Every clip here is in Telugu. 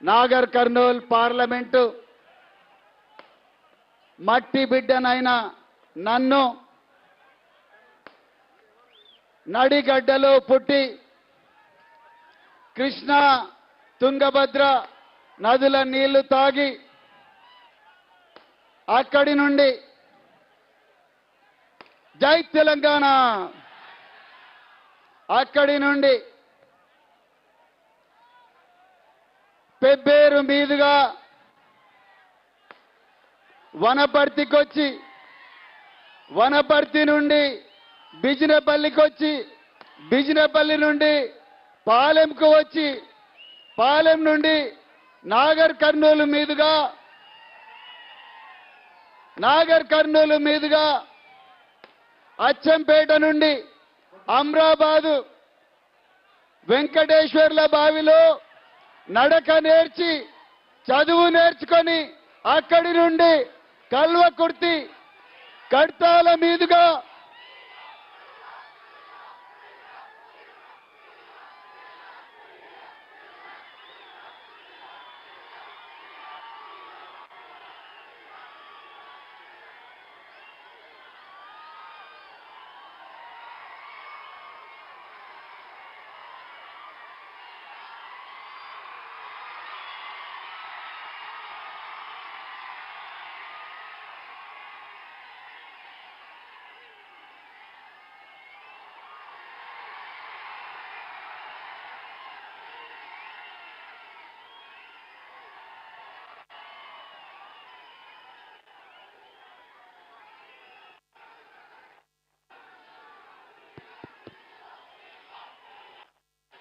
నాగర్ కర్నూల్ పార్లమెంటు మట్టి బిడ్డనైన నన్ను నడిగడ్డలో పుట్టి కృష్ణా తుంగభద్ర నదుల నీళ్లు తాగి అక్కడి నుండి జై తెలంగాణ అక్కడి నుండి పెబ్బేరు మీదుగా వనపర్తికొచ్చి వనపర్తి నుండి బిజినపల్లికి వచ్చి బిజినపల్లి నుండి పాలెంకు వచ్చి పాలెం నుండి నాగర్ కర్నూలు మీదుగా అచ్చంపేట నుండి అమ్రాబాదు వెంకటేశ్వర్ల బావిలో నడక నేర్చి చదువు నేర్చుకొని అక్కడి నుండి కల్వకుర్తి కడ్తాల మీదుగా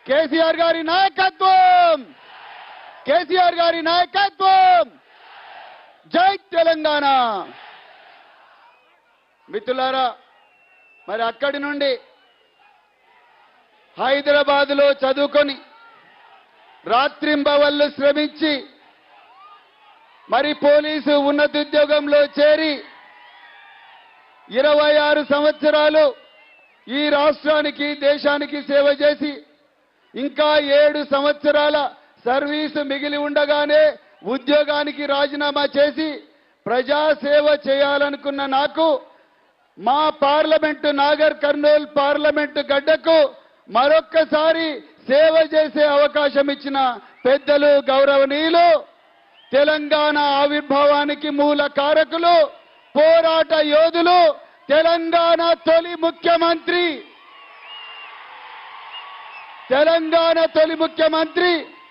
కేసీఆర్ గారి నాయకత్వం కేసీఆర్ గారి నాయకత్వం జై తెలంగాణ. మిత్రులారా, మరి అక్కడి నుండి హైదరాబాదులో చదువుకొని రాత్రింబవళ్ళు శ్రమించి మరి పోలీసు ఉన్నతోద్యోగంలో చేరి 26 సంవత్సరాలు ఈ రాష్ట్రానికి దేశానికి సేవ చేసి ఇంకా 7 సంవత్సరాల సర్వీసు మిగిలి ఉండగానే ఉద్యోగానికి రాజీనామా చేసి ప్రజాసేవ చేయాలనుకున్న నాకు మా పార్లమెంటు నాగర్ కర్నూల్ పార్లమెంటు గడ్డకు మరొక్కసారి సేవ చేసే అవకాశం ఇచ్చిన పెద్దలు గౌరవనీయులు తెలంగాణ ఆవిర్భావానికి మూల కారకులు పోరాట యోధులు తెలంగాణ తొలి ముఖ్యమంత్రి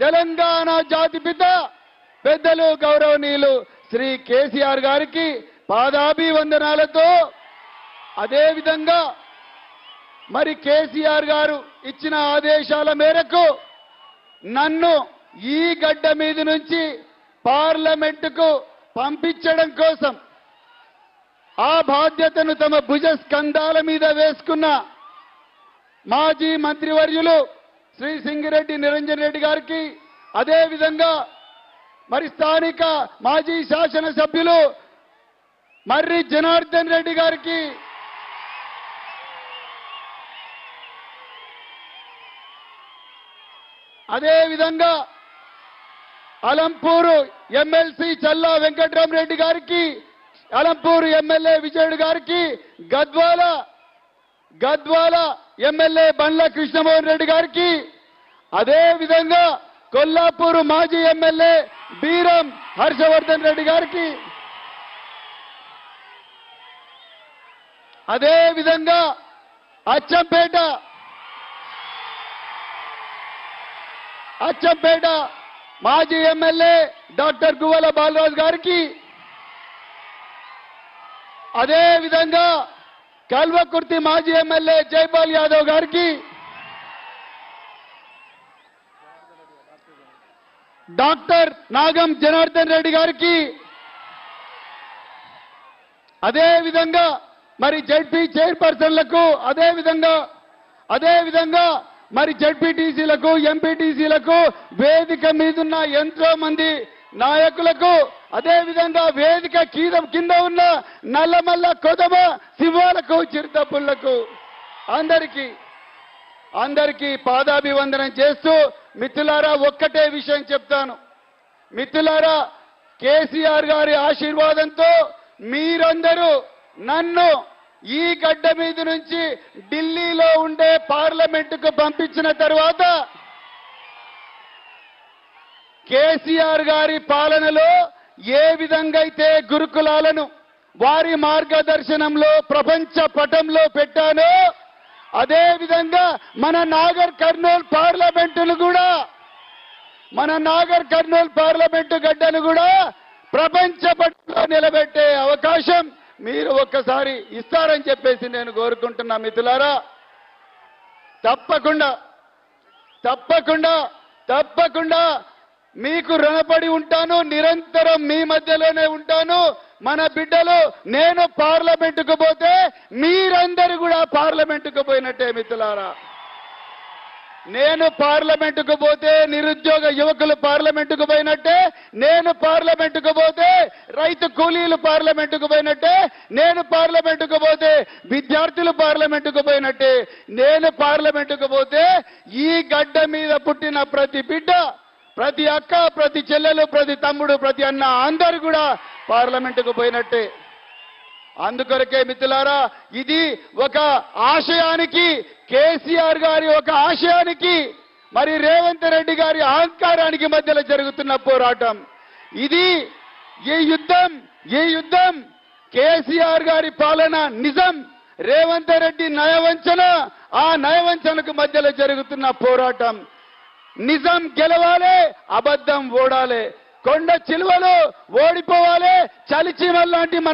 తెలంగాణ జాతిపిత పెద్దలు గౌరవనీయులు శ్రీ కేసీఆర్ గారికి పాదాభివందనాలతో అదేవిధంగా మరి కేసీఆర్ గారు ఇచ్చిన ఆదేశాల మేరకు నన్ను ఈ గడ్డ మీద నుంచి పార్లమెంటుకు పంపించడం కోసం ఆ బాధ్యతను తమ భుజ స్కంధాల మీద వేసుకున్న మాజీ మంత్రివర్యులు శ్రీ సింగిరెడ్డి నిరంజన్ రెడ్డి గారికి అదేవిధంగా మరి స్థానిక మాజీ శాసనసభ్యులు మర్రి జనార్దన్ రెడ్డి గారికి అదేవిధంగా అలంపూరు ఎమ్మెల్సీ చల్లా వెంకట్రామరెడ్డి గారికి అలంపూరు ఎమ్మెల్యే విజయుడు గారికి గద్వాల ఎమ్మెల్యే బండ్ల కృష్ణమోహన్ రెడ్డి గారికి అదేవిధంగా కొల్లాపూరు మాజీ ఎమ్మెల్యే బీరం హర్షవర్ధన్ రెడ్డి గారికి అదేవిధంగా అచ్చంపేట మాజీ ఎమ్మెల్యే డాక్టర్ గువ్వల బాలరాజు గారికి అదేవిధంగా కల్వకుర్తి మాజీ ఎమ్మెల్యే జైపాల్ యాదవ్ గారికి డాక్టర్ నాగం జనార్దన్ రెడ్డి గారికి అదేవిధంగా మరి జడ్పీ చైర్పర్సన్లకు అదేవిధంగా మరి జడ్పీటీసీలకు ఎంపీటీసీలకు వేదిక మీదున్న ఎంతో మంది నాయకులకు అదేవిధంగా వేదిక కింద ఉన్న నల్లమల్ల కొదమ శివాలకు చిరుతపుళ్లకు అందరికీ పాదాభివందనం చేస్తూ మిత్రులారా ఒక్కటే విషయం చెప్తాను. మిత్రులారా, కేసీఆర్ గారి ఆశీర్వాదంతో మీరందరూ నన్ను ఈ గడ్డ మీద నుంచి ఢిల్లీలో ఉండే పార్లమెంటుకు పంపించిన తర్వాత కేసీఆర్ గారి పాలనలో ఏ విధంగా అయితే గురుకులాలను వారి మార్గదర్శనంలో ప్రపంచ పటంలో పెట్టానో అదే విధంగా మన నాగర్ కర్నూల్ పార్లమెంటును కూడా గడ్డను కూడా ప్రపంచ పటంలో నిలబెట్టే అవకాశం మీరు ఒక్కసారి ఇస్తారని చెప్పేసి నేను కోరుకుంటున్నా. మిత్రులారా, తప్పకుండా మీకు రుణపడి ఉంటాను. నిరంతరం మీ మధ్యలోనే ఉంటాను. మన బిడ్డలు నేను పార్లమెంటుకు పోతే మీరందరూ కూడా పార్లమెంటుకు పోయినట్టే. మిత్రులారా, నేను పార్లమెంటుకు పోతే నిరుద్యోగ యువకులు పార్లమెంటుకు పోయినట్టే, నేను పార్లమెంటుకు పోతే రైతు కూలీలు పార్లమెంటుకు పోయినట్టే, నేను పార్లమెంటుకు పోతే విద్యార్థులు పార్లమెంటుకు పోయినట్టే, నేను పార్లమెంటుకు పోతే ఈ గడ్డ మీద పుట్టిన ప్రతి బిడ్డ, ప్రతి అక్క, ప్రతి చెల్లెలు, ప్రతి తమ్ముడు, ప్రతి అన్న అందరూ కూడా పార్లమెంటుకు పోయినట్టే. అందుకొరకే మిత్రులారా, ఇది ఒక ఆశయానికి, కేసీఆర్ గారి ఒక ఆశయానికి, మరి రేవంత్ రెడ్డి గారి అహంకారానికి మధ్యలో జరుగుతున్న పోరాటం ఇది. ఈ యుద్ధం కేసీఆర్ గారి పాలన నిజం, రేవంత్ రెడ్డి నయవంచన, ఆ నయవంచనకు మధ్యలో జరుగుతున్న పోరాటం. నిజం గెలవాలి, అబద్ధం ఓడాలి, కొండ చిలువలు ఓడిపోవాలి, చలిచీమల్లాంటి మన